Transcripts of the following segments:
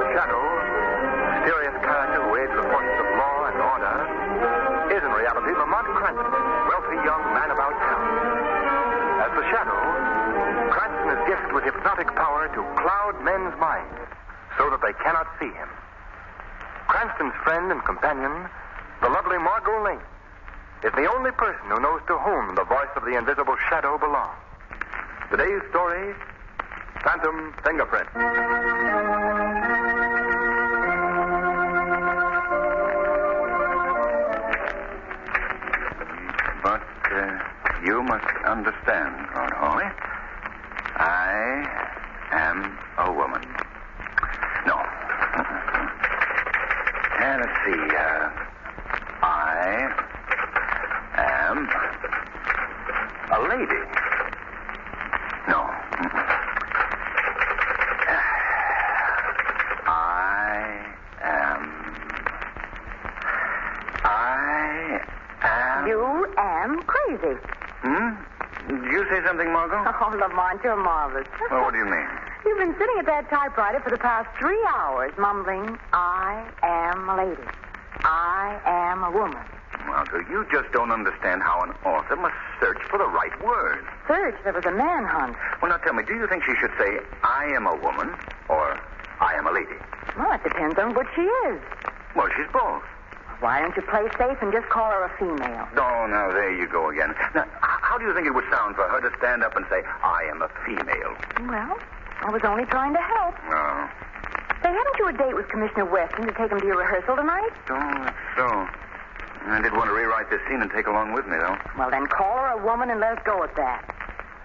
Shadow, mysterious character who aids the forces of law and order, is in reality Lamont Cranston, wealthy young man about town. As the Shadow, Cranston is gifted with hypnotic power to cloud men's minds so that they cannot see him. Cranston's friend and companion, the lovely Margot Lane, is the only person who knows to whom the voice of the invisible Shadow belongs. Today's story, Phantom Fingerprints. But you must understand, Lord Hawley, I am a woman. No. Let's see. I am a lady. No. You am crazy. Did you say something, Margot? Oh, Lamont, you're marvelous. Well, what do you mean? You've been sitting at that typewriter for the past 3 hours, mumbling, I am a lady. I am a woman. Margot, you just don't understand how an author must search for the right word. Search? There was a manhunt. Well, now tell me, do you think she should say, I am a woman, or I am a lady? Well, it depends on what she is. Well, she's both. Why don't you play safe and just call her a female? Oh, now, there you go again. Now, how do you think it would sound for her to stand up and say, I am a female? Well, I was only trying to help. Oh. Say, hadn't you a date with Commissioner Weston to take him to your rehearsal tonight? Oh, that's so. I did want to rewrite this scene and take along with me, though. Well, then call her a woman and let us go with that.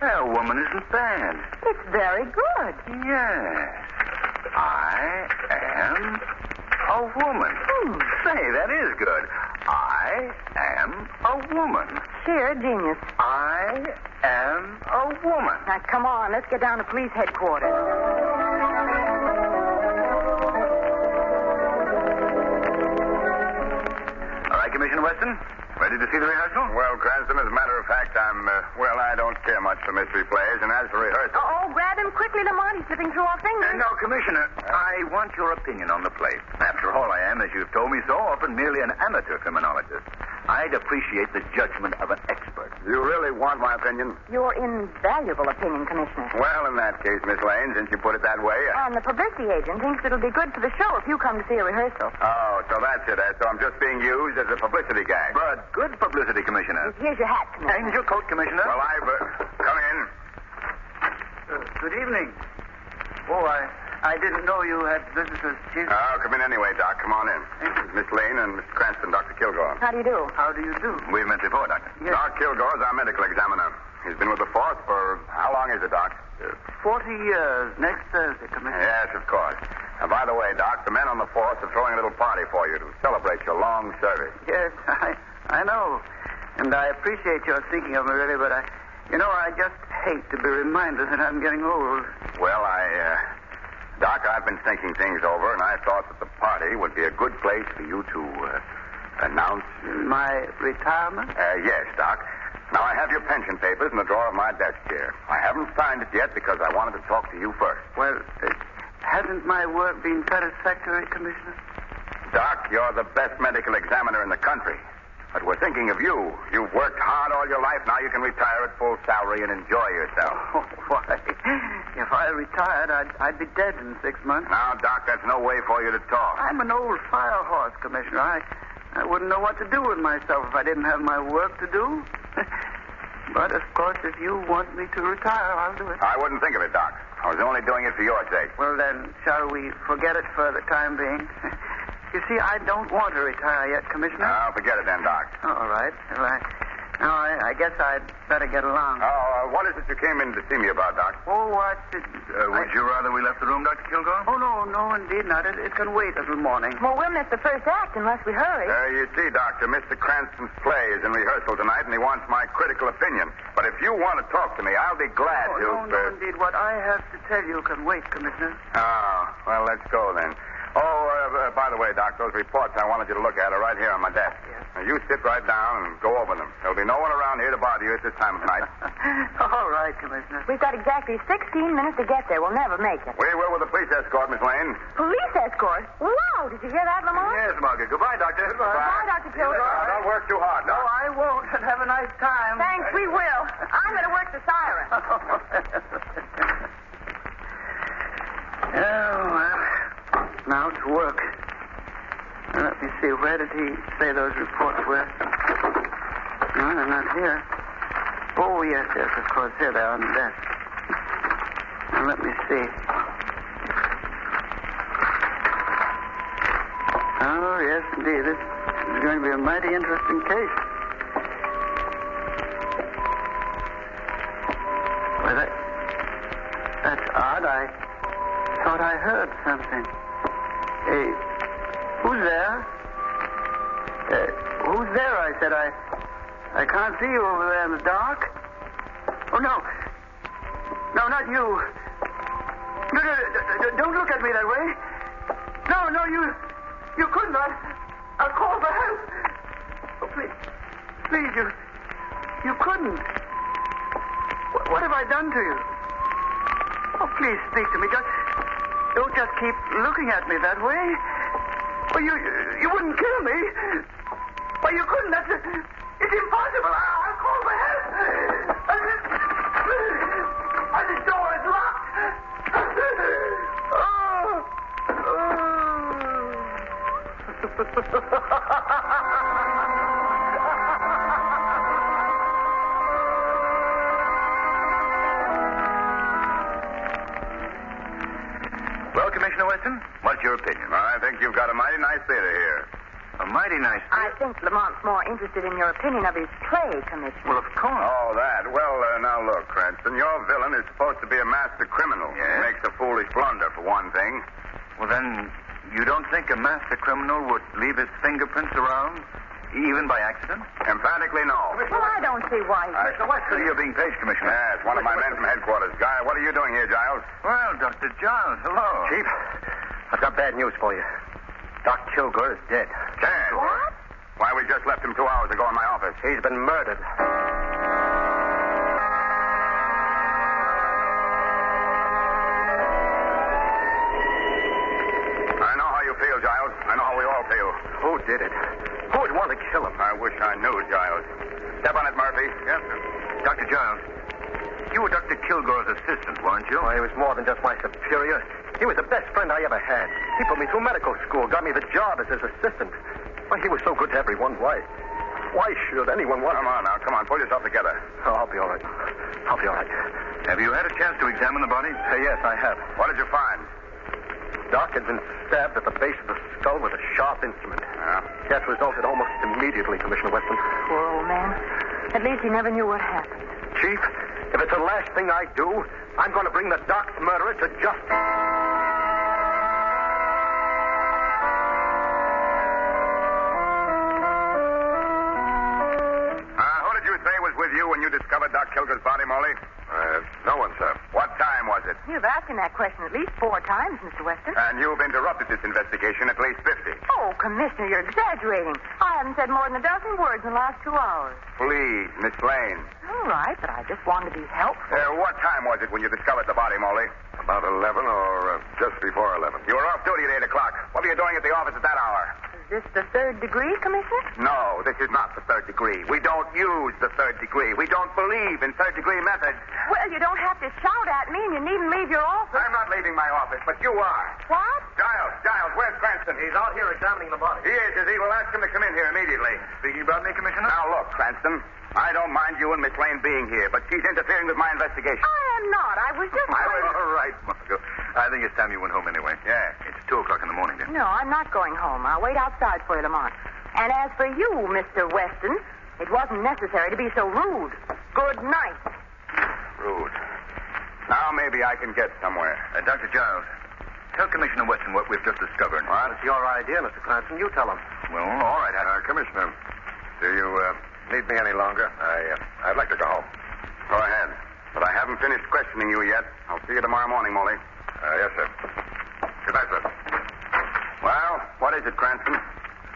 Well, a woman isn't bad. It's very good. Yes. I am a woman. Say, that is good. I am a woman. Sheer genius. I am a woman. Now, come on. Let's get down to police headquarters. All right, Commissioner Weston. Ready to see the rehearsal? Well, Cranston, as a matter of fact, I don't care much for mystery plays, and as for rehearsal... Oh, grab him quickly, Lamont. He's slipping through our fingers. No, Commissioner, I want your opinion on the play. After all, I am, as you've told me so often, merely an amateur criminologist. I'd appreciate the judgment of an expert. You really want my opinion? Your invaluable opinion, Commissioner. Well, in that case, Miss Lane, since you put it that way... And the publicity agent thinks it'll be good for the show if you come to see a rehearsal. Oh, so that's it, So I'm just being used as a publicity guy. But good publicity, Commissioner. Here's your hat, Commissioner. And your coat, Commissioner. Well, I've... come in. Good evening. Oh, I didn't know you had visitors, Chief. Oh, come in anyway, Doc. Come on in. Thank you. Miss Lane and Mr. Cranston, Dr. Kilgore. How do you do? How do you do? We've met before, Doctor. Yes. Doc Kilgore's our medical examiner. He's been with the force for... how long is it, Doc? 40 years. Next Thursday, Commissioner. Yes, of course. Now, by the way, Doc, the men on the force are throwing a little party for you to celebrate your long service. Yes, I know. And I appreciate your thinking of me, really, but I just hate to be reminded that I'm getting old. Well, Doc, I've been thinking things over, and I thought that the party would be a good place for you to announce... My retirement? Yes, Doc. Now, I have your pension papers in the drawer of my desk here. I haven't signed it yet because I wanted to talk to you first. Well, hasn't my work been satisfactory, Commissioner? Doc, you're the best medical examiner in the country. But we're thinking of you. You've worked hard all your life. Now you can retire at full salary and enjoy yourself. Oh, why? If I retired, I'd be dead in 6 months. Now, Doc, that's no way for you to talk. I'm an old fire horse, Commissioner. I wouldn't know what to do with myself if I didn't have my work to do. But, of course, if you want me to retire, I'll do it. I wouldn't think of it, Doc. I was only doing it for your sake. Well, then, shall we forget it for the time being? You see, I don't want to retire yet, Commissioner. Oh, forget it then, Doc. All right. Now, I guess I'd better get along. Oh, what is it you came in to see me about, Doc? Oh, what? Would you rather we left the room, Dr. Kilgore? Oh, no, indeed not. It can wait until morning. Well, we'll miss the first act unless we hurry. You see, Doctor, Mr. Cranston's play is in rehearsal tonight, and he wants my critical opinion. But if you want to talk to me, I'll be glad to... No, indeed. What I have to tell you can wait, Commissioner. Oh, well, let's go then. Oh, by the way, Doc, those reports I wanted you to look at are right here on my desk. Yes. Now, you sit right down and go over them. There'll be no one around here to bother you at this time of night. All right, Commissioner. We've got exactly 16 minutes to get there. We'll never make it. We will with the police escort, Miss Lane. Police escort? Wow, did you hear that, Lamont? Yes, Margaret. Goodbye, Doctor. Bye, Dr. Kilgore. Don't work too hard, No, Doc. I won't. And have a nice time. Thanks, we will. I'm going to work the siren. Oh, well. Now to work. Let me see. Where did he say those reports were? No, they're not here. Oh, yes, of course. Here they are on the desk. Now, let me see. Oh, yes, indeed. This is going to be a mighty interesting case. Well, that's odd. I thought I heard something. Hey, who's there? Who's there? I said. I can't see you over there in the dark. Oh, no. No, not you. No, don't look at me that way. No, you could not. I'll call for help. Oh, please, you couldn't. What have I done to you? Oh, please speak to me. Don't just keep looking at me that way. Well, you wouldn't kill me. Well, you couldn't. It's impossible. I'll call for help. This door is locked. Well, Commissioner Weston, what's your opinion? Well, I think you've got a mighty nice theater here. A mighty nice... I think Lamont's more interested in your opinion of his play, Commissioner. Well, of course. Oh, that. Well, now look, Cranston. Your villain is supposed to be a master criminal. Yes? He makes a foolish blunder, for one thing. Well, then, you don't think a master criminal would leave his fingerprints around, even by accident? Emphatically, no. Well, I don't see why. Mr. Weston. You're being paged, Commissioner. Yes, one of my men from headquarters. Guy, what are you doing here, Giles? Well, Dr. Giles, hello. Chief, I've got bad news for you. Doc Kilgore is dead. Dead? What? Why, we just left him 2 hours ago in my office. He's been murdered. I know how you feel, Giles. I know how we all feel. Who did it? Who would want to kill him? I wish I knew, Giles. Step on it, Murphy. Yes, sir. Dr. Giles, you were Dr. Kilgore's assistant, weren't you? Oh, he was more than just my superior. He was the best friend I ever had. He put me through medical school, got me the job as his assistant. Why, he was so good to everyone. Why should anyone want... Come on now. Come on. Pull yourself together. Oh, I'll be all right. I'll be all right. Have you had a chance to examine the body? Yes, I have. What did you find? Doc had been stabbed at the base of the skull with a sharp instrument. Yeah. Death resulted almost immediately, Commissioner Weston. Poor old man. At least he never knew what happened. Chief, if it's the last thing I do, I'm going to bring the Doc's murderer to justice. Who did you say was with you when you discovered Doc Kilgore's body, Molly? No one, sir. What time was it? You've asked him that question at least 4 times, Mr. Weston. And you've interrupted this investigation at least 50. Oh, Commissioner, you're exaggerating. I haven't said more than a dozen words in the last 2 hours. Please, Miss Lane. All right, but I just wanted to be helpful. What time was it when you discovered the body, Molly? About 11 or just before 11. You were off duty at 8 o'clock. What were you doing at the office at that hour? Is this the 3rd degree, Commissioner? No, this is not the 3rd degree. We don't use the 3rd degree. We don't believe in 3rd degree methods. Well, you don't have to shout at me, and you needn't leave your office. I'm not leaving my office, but you are. What? Giles, where's Cranston? He's out here examining the body. He is. We'll ask him to come in here immediately. Speaking about me, Commissioner? Now, look, Cranston, I don't mind you and Miss Lane being here, but she's interfering with my investigation. I am not. I was just... All right, Margot. I think it's time you went home anyway. Yeah. It's 2 o'clock in the morning, then. No, I'm not going home. I'll wait outside for you, Lamont. And as for you, Mr. Weston, it wasn't necessary to be so rude. Good night. Rude. Now maybe I can get somewhere. Dr. Giles, tell Commissioner Weston what we've just discovered. Well, it's your idea, Mr. Cranston. You tell him. Well, all right. Commissioner, do you need me any longer? I'd like to go home. Go ahead. But I haven't finished questioning you yet. I'll see you tomorrow morning, Molly. Yes, sir. Good night, sir. Well, what is it, Cranston?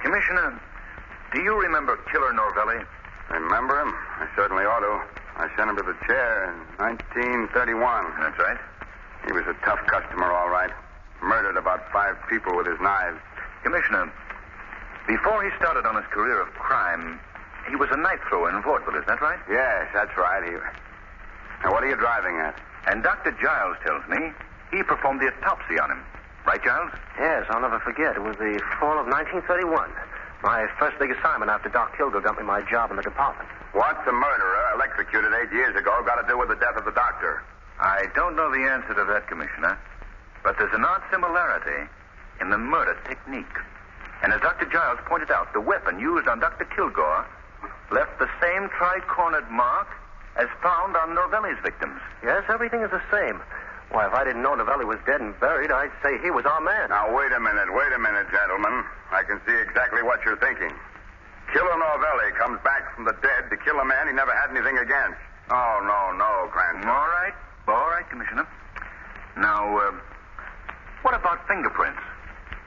Commissioner, Do you remember Killer Norvelli? Remember him? I certainly ought to. I sent him to the chair in 1931. That's right. He was a tough customer, all right. Murdered about 5 people with his knives. Commissioner, before he started on his career of crime, he was a knife thrower in vaudeville, is that right? Yes, that's right. Now, what are you driving at? And Dr. Giles tells me he performed the autopsy on him. Right, Giles? Yes, I'll never forget. It was the fall of 1931. My first big assignment after Doc Kilgore got me my job in the department. What's a murderer electrocuted 8 years ago got to do with the death of the doctor? I don't know the answer to that, Commissioner. But there's an odd similarity in the murder technique. And as Dr. Giles pointed out, the weapon used on Dr. Kilgore left the same tri-cornered mark as found on Norvelli's victims. Yes, everything is the same. Why, if I didn't know Novelli was dead and buried, I'd say he was our man. Now, wait a minute, gentlemen. I can see exactly what you're thinking. Killer Norvelli comes back from the dead to kill a man he never had anything against. Oh, no, Cranston. All right, Commissioner. Now, what about fingerprints?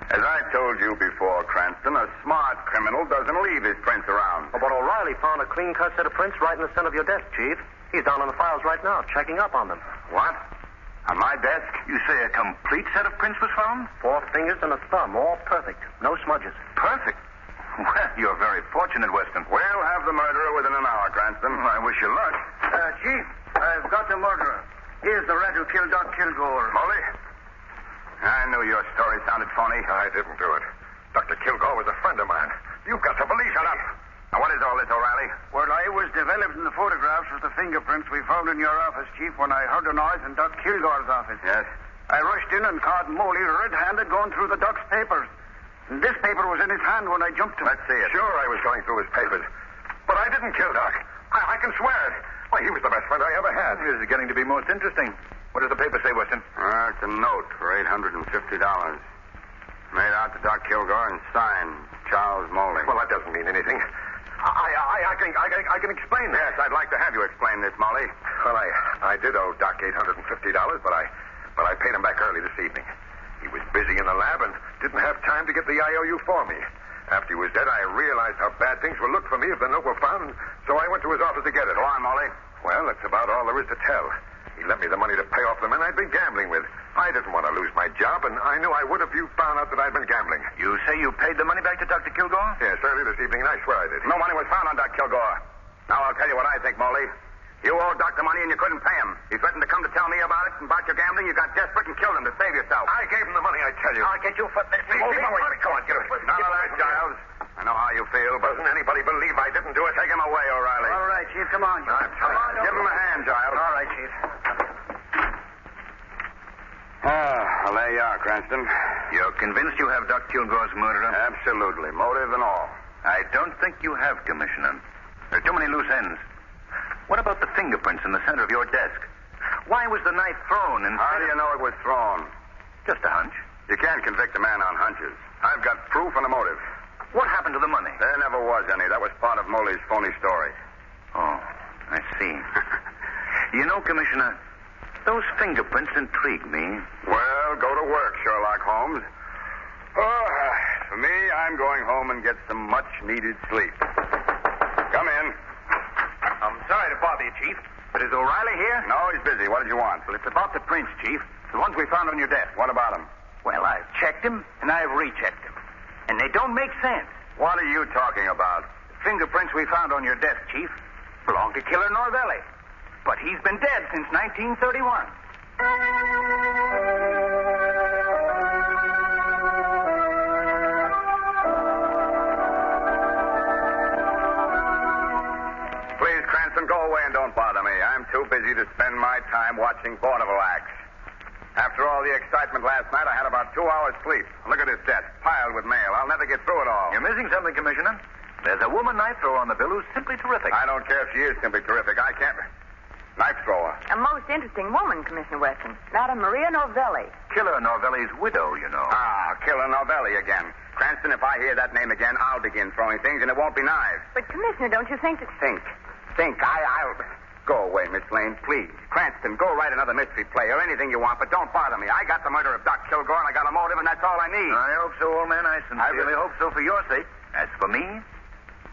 As I told you before, Cranston, a smart criminal doesn't leave his prints around. Oh, but O'Reilly found a clean-cut set of prints right in the center of your desk, Chief. He's down on the files right now, checking up on them. What? On my desk? You say a complete set of prints was found? 4 fingers and a thumb, all perfect. No smudges. Perfect. Well, you're very fortunate, Weston. We'll have the murderer within an hour, Cranston. I wish you luck. Chief, I've got the murderer. Here's the rat who killed Doc Kilgore. Molly? I knew your story sounded phony. I didn't do it. Dr. Kilgore was a friend of mine. You've got to believe Shut me. up. Now, what is all this, O'Reilly? Well, I was developing the photographs of the fingerprints we found in your office, Chief, when I heard a noise in Doc Kilgore's office. Yes? I rushed in and caught Moley red-handed going through the Doc's papers. And this paper was in his hand when I jumped him. Let's see it. Sure, I was going through his papers. But I didn't kill Doc. I can swear it. Why, he was the best friend I ever had. This is getting to be most interesting. What does the paper say, Weston? It's a note for $850. Made out to Doc Kilgore and signed Charles Moley. Well, that doesn't mean anything. I can explain that. Yes, I'd like to have you explain this, Molly. Well, I did owe Doc $850, but I paid him back early this evening. He was busy in the lab and didn't have time to get the IOU for me. After he was dead, I realized how bad things would look for me if the note were found, so I went to his office to get it. Go on, Molly. Well, that's about all there is to tell. He lent me the money to pay off the men I'd been gambling with. I didn't want to lose my job, and I knew I would if you found out that I'd been gambling. You say you paid the money back to Dr. Kilgore? Yes, early this evening, and I swear I did. No money was found on Doc Kilgore. Now, I'll tell you what I think, Molly. You owed Doctor money and you couldn't pay him. He threatened to come to tell me about it and about your gambling. You got desperate and killed him to save yourself. I gave him the money, I tell you. I'll get you for this. Keep away from me. Come on, get away. None of that, Giles. I know how you feel, but Doesn't anybody believe I didn't do it? take him away, O'Reilly. All right, Chief, come on. Come on. Give him a hand, Giles. All right, Chief. Well, there you are, Cranston. You're convinced you have Doc Kilgore's murderer? Absolutely. Motive and all. I don't think you have, Commissioner. There are too many loose ends. What about the fingerprints in the center of your desk? Why was the knife thrown instead How do you know it was thrown? Just a hunch. You can't convict a man on hunches. I've got proof and a motive. What happened to the money? There never was any. That was part of Moley's phony story. Oh, I see. You know, Commissioner, those fingerprints intrigue me. Well, go to work, Sherlock Holmes. Oh, for me, I'm going home and get some much-needed sleep. Come in. I'm sorry to bother you, Chief, but is O'Reilly here? No, he's busy. What did you want? Well, it's about the prints, Chief. The ones we found on your desk. What about him? Well, I've checked them, and I've rechecked them. And they don't make sense. What are you talking about? The fingerprints we found on your desk, Chief, belong to Killer Norvelli. But he's been dead since 1931. Please, Cranston, go away and don't bother me. I'm too busy to spend my time watching vaudeville acts. After all the excitement last night, I had about 2 hours sleep. Look at this desk, piled with mail. I'll never get through it all. You're missing something, Commissioner. There's a woman knife thrower on the bill who's simply terrific. I don't care if she is simply terrific. I can't... Knife thrower. A most interesting woman, Commissioner Weston. Madam Maria Novelli. Killer Norvelli's widow, you know. Ah, Killer Novelli again. Cranston, if I hear that name again, I'll begin throwing things, and it won't be knives. But, Commissioner, don't you think that... Think. I'll... Go away, Miss Lane, please. Cranston, go write another mystery play or anything you want, but don't bother me. I got the murder of Doc Kilgore, and I got a motive, and that's all I need. I hope so, old man. I sincerely hope so for your sake. As for me,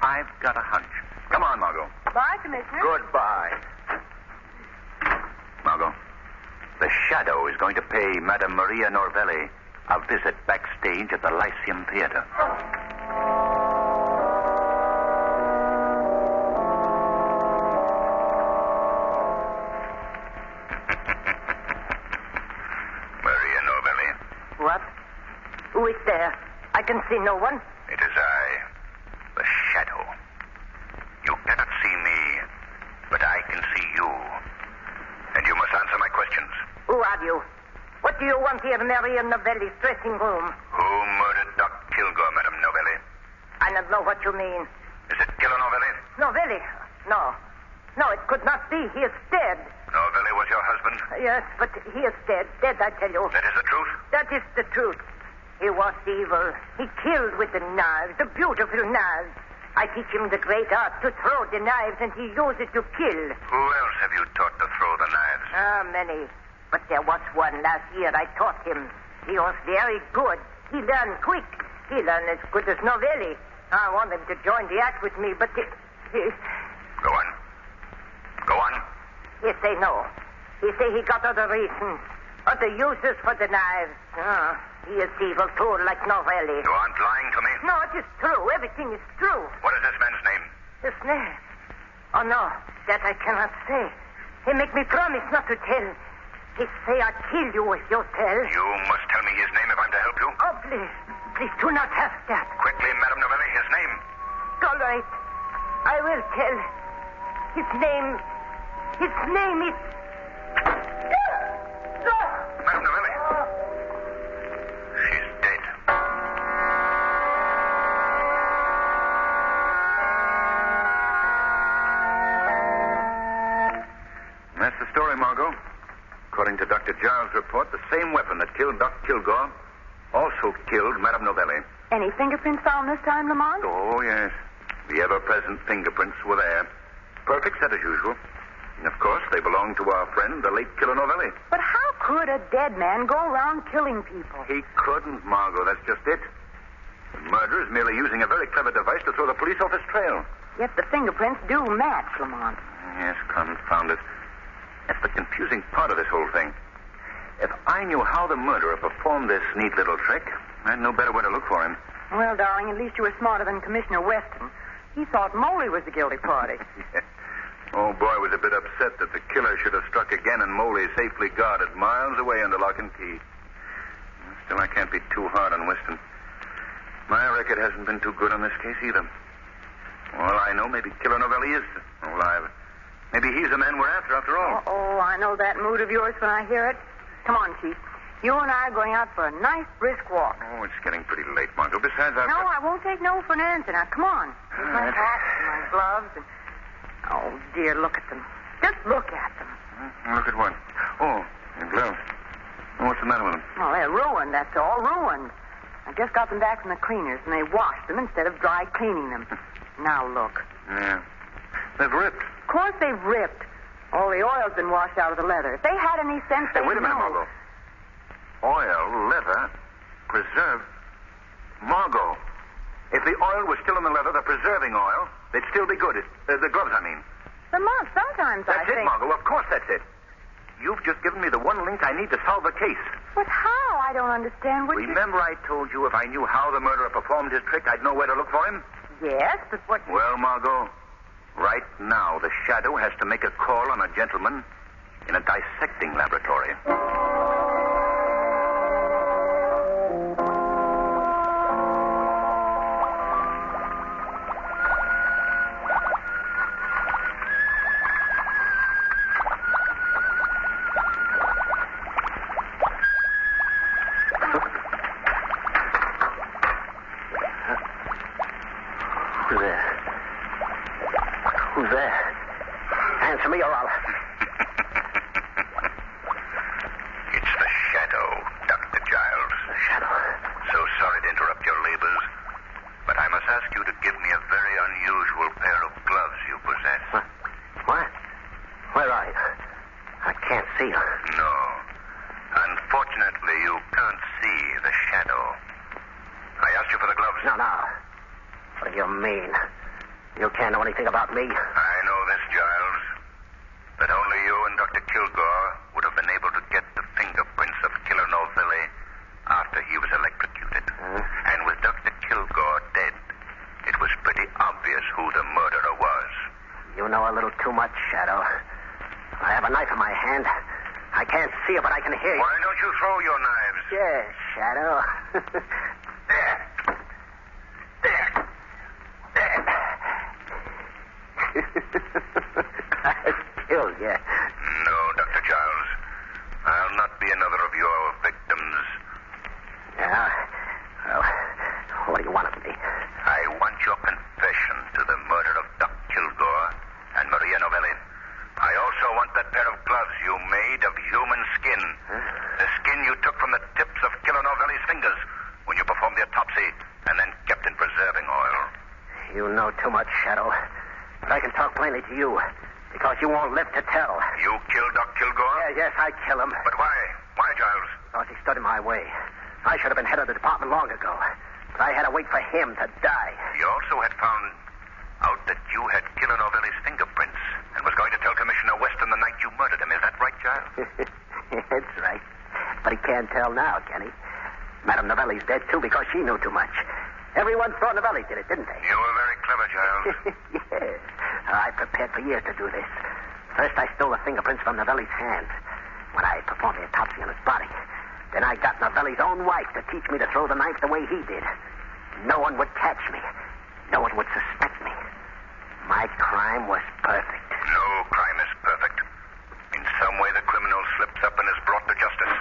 I've got a hunch. Come on, Margot. Bye, Commissioner. Goodbye. Margot, the Shadow is going to pay Madame Maria Norvelli a visit backstage at the Lyceum Theater. Maria Norvelli, What? Who is there? I can see no one. it is I, the Shadow. You cannot see me, but I can see you. And you must answer my questions. Who are you? What do you want here in Maria Novelli's dressing room? Who murdered Doc Kilgore, Madame Novelli? I don't know what you mean. Is it Killer Novelli? Novelli? No. No, it could not be. He is dead. Novelli was your husband? Yes, but he is dead. Dead, I tell you. That is the truth? That is the truth. He was evil. He killed with the knives, the beautiful knives. I teach him the great art to throw the knives, and he used it to kill. Who else have you taught to throw the knives? Many. But there was one last year I taught him. He was very good. He learned quick. He learned as good as Novelli. I want him to join the act with me, but he Go on. Go on. he say no. He say he got other reasons, other uses for the knives. He is evil too, like Novelli. You aren't lying to me? No, it is true. Everything is true. What is this man's name? His name? Oh, no. That I cannot say. He make me promise not to tell. He say I'll kill you if you tell. You must tell me his name if I'm to help you. Oh, please. Please do not have that. Quickly, Madame Novelli, his name. All right. I will tell. His name is... Madame Novelli. She's dead. That's the story, Margot. According to Dr. Giles' report, the same weapon that killed Doc Kilgore also killed Madame Novelli. Any fingerprints found this time, Lamont? Oh, yes. The ever-present fingerprints were there. Perfect set as usual. And, of course, they belonged to our friend, the late Killer Novelli. But how could a dead man go around killing people? He couldn't, Margot. That's just it. The murderer is merely using a very clever device to throw the police off his trail. Yet the fingerprints do match, Lamont. Yes, confound it. That's the confusing part of this whole thing. If I knew how the murderer performed this neat little trick, I'd know better where to look for him. Well, darling, at least you were smarter than Commissioner Weston. He thought Moley was the guilty party. Oh, boy, was a bit upset that the killer should have struck again and Moley safely guarded miles away under lock and key. Still, I can't be too hard on Weston. My record hasn't been too good on this case either. Well, I know maybe Killer Novelli is alive. Maybe he's the man we're after all. Oh, I know that mood of yours when I hear it. Come on, Chief. You and I are going out for a nice brisk walk. Oh, it's getting pretty late, Margot. Besides, I've No, got... I won't take no for an answer. Now, come on. Here's my hat and my gloves and... Oh, dear, look at them. Just look at them. Look at what? Oh, your gloves. Oh, what's the matter with them? Well, they're ruined, that's all. Ruined. I just got them back from the cleaners, and they washed them instead of dry cleaning them. Now, look. Yeah. They've ripped. Of course they've ripped. All the oil's been washed out of the leather. If they had any sense, Hey, they'd wait a minute, know. Margot. Oil, leather, preserved. Margot, if the oil was still in the leather, the preserving oil, they'd still be good. The gloves, I mean. Lamont, sometimes I That's it, think... Margot. Of course that's it. You've just given me the one link I need to solve the case. But how? I don't understand what Remember I told you if I knew how the murderer performed his trick, I'd know where to look for him? Yes, but what... Well, Margot, right now the Shadow has to make a call on a gentleman in a dissecting laboratory. Who's there? Who's there? Answer me or I'll... It's the Shadow, Dr. Giles. The Shadow. So sorry to interrupt your labors, but I must ask you to give me a very unusual pair of gloves you possess. What? Where are you? I can't see you. No. Unfortunately, you can't see the Shadow. I asked you for the gloves. No. What do you mean? You can't know anything about me. I know this, Giles. That only you and Dr. Kilgore would have been able to get the fingerprints of Killer Novelli after he was electrocuted. And with Dr. Kilgore dead, it was pretty obvious who the murderer was. You know a little too much, Shadow. I have a knife in my hand. I can't see it, but I can hear you. Why don't you throw your knives? Yes, Shadow. There. I've killed you. No, Dr. Giles. I'll not be another of your victims. Yeah? Well, what do you want of me? I want your confession to the murder of Doc Kilgore and Maria Novelli. I also want that pair of gloves you made of human skin. The skin you took from the tips of Killer Novelli's fingers when you performed the autopsy and then kept in preserving oil. You know too much, Shadow. But I can talk plainly to you, because you won't live to tell. You killed Doc Kilgore? Yes, I kill him. But why? Why, Giles? Because he stood in my way. I should have been head of the department long ago. But I had to wait for him to die. You also had found out that you had Killer Novelli's fingerprints and was going to tell Commissioner Weston the night you murdered him. Is that right, Giles? That's right. But he can't tell now, can he? Madame Novelli's dead, too, because she knew too much. Everyone thought Novelli did it, didn't they? You were very clever, Giles. Yes. I prepared for years to do this. First, I stole the fingerprints from Novelli's hands when I performed the autopsy on his body. Then I got Novelli's own wife to teach me to throw the knife the way he did. No one would catch me. No one would suspect me. My crime was perfect. No crime is perfect. In some way, the criminal slips up and is brought to justice.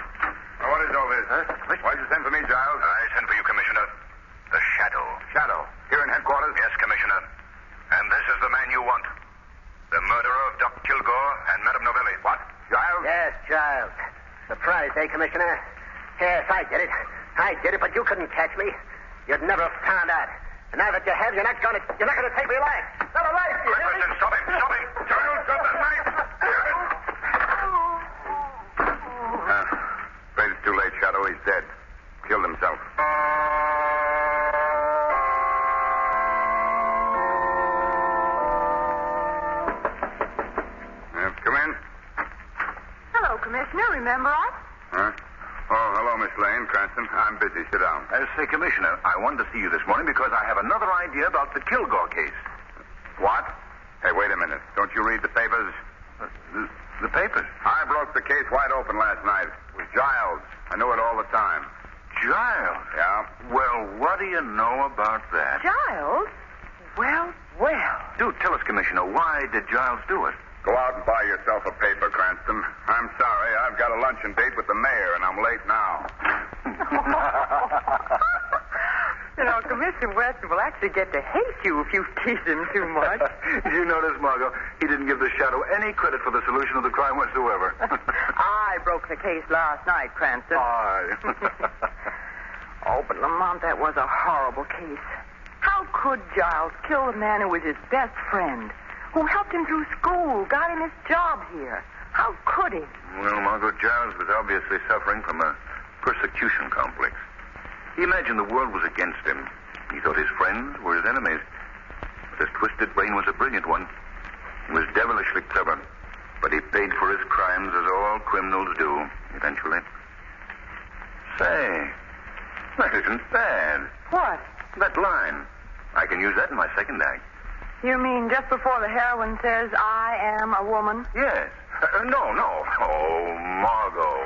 Now, what is all this? Why'd you send for me, Giles? I sent for you, Commissioner. The Shadow. Shadow. Here in headquarters? Yes, Commissioner. And this is the man you want. The murderer of Doc Kilgore and Madame Novelli. What? Giles? Yes, Giles. Surprised, eh, Commissioner? Yes, I did it. I did it, but you couldn't catch me. You'd never have found out. And now that you have, you're not going to take me alive. Not alive, you hear me? Listen, stop him. Stop him. Giles, got the knife! Afraid it's too late, Shadow. He's dead. Killed himself. Come in. Hello, Commissioner. Remember us? Huh? Oh, hello, Miss Lane. Cranston. I'm busy. Sit down. Say, Commissioner, I wanted to see you this morning because I have another idea about the Kilgore case. What? Hey, wait a minute. Don't you read the papers? The papers? I broke the case wide open last night. It was Giles. I knew it all the time. Giles? Yeah? Well, what do you know about that? Giles? Well. Do tell us, Commissioner, why did Giles do it? Go out and buy yourself a paper, Cranston. I'm sorry. I've got a luncheon date with the mayor, and I'm late now. You know, Commissioner Weston will actually get to hate you if you tease him too much. Did you notice, Margot? He didn't give the Shadow any credit for the solution of the crime whatsoever. I broke the case last night, Cranston. Oh, but Lamont, that was a horrible case. How could Giles kill the man who was his best friend, who helped him through school, got him his job here? How could he? Well, Margot, Giles was obviously suffering from a persecution complex. He imagined the world was against him. He thought his friends were his enemies. But his twisted brain was a brilliant one. He was devilishly clever. But he paid for his crimes as all criminals do, eventually. Say, that isn't bad. What? That line. I can use that in my second act. You mean just before the heroine says, I am a woman? Yes. No. Oh, Margot.